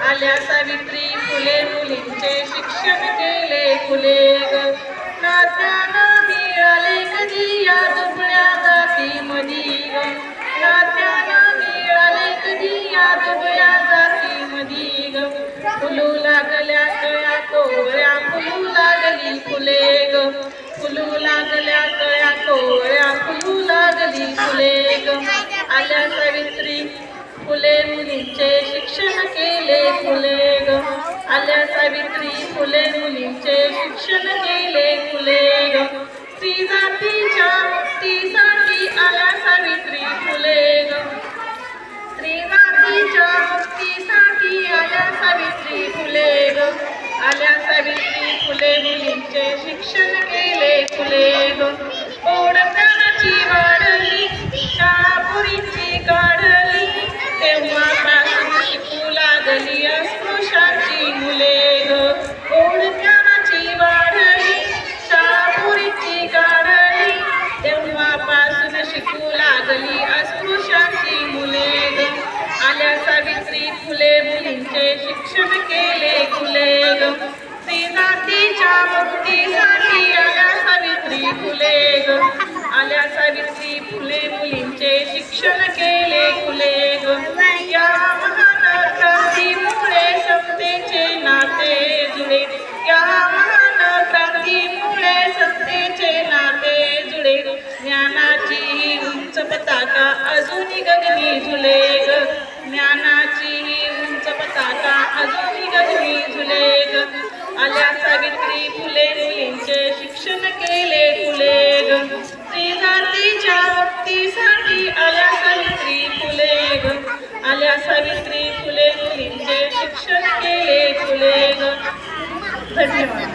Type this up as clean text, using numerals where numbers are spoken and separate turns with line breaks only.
आल्या सावित्री फुले मुलींचे शिक्षण केले फुले ग नात्यानं मिळाले कधी या दुबळ्या जाती मधी ग नात्यानं मिळाले कधी या दुबळ्या जाती मधी ग फुलू लागल्या कळ्या कोवळ्या फुलू लागली फुले ग फुलू लागल्या कळ्या कोवळ्या फुलू लागली फुले ग आल्या सावित्री फुले मुलींचे शिक्षण केले फुले ग आल्या सावित्री फुले मुलींचे शिक्षण केले फुले ग स्त्री जातीच्या मुक्तीसाठी आल्या सावित्री फुले ग स्त्री जातीच्या मुक्तीसाठी आल्या सावित्री फुले ग आल्या सावित्री फुले मुलींचे शिक्षण केले फुले ग ओढतानाची वाढली शाळापुरीची काढली तेव्हापासून शिकू लागली अस्पृश्याची मुले ग ओढतानाची वाढली शाळापुरीची काढली तेव्हापासून शिकू लागली अस्पृश्याची मुले ग आल्या सावित्री फुले मुलींचे शिक्षण केले फुले ग स्त्री जातीच्या मुक्तीसाठी आल्या सावित्री फुले ग आल्या सावित्री फुले मुलींचे शिक्षण केले फुले ग या महान क्रांतीमुळे समतेचे नाते जुळे या महान क्रांतीमुळे समतेचे नाते जुळे ज्ञानाची उंच पताका अजूनही गगनी झुले ग ज्ञानाची उंच पताका अजूनही गगनी झुले ग आल्या सावित्री फुले मुलींचे शिक्षण केले फुले ग स्त्री जातीच्या मुक्तीसाठी आल्या सावित्री फुले ग आल्या सावित्री फुले मुलींचे शिक्षण केले फुले ग धन्यवाद.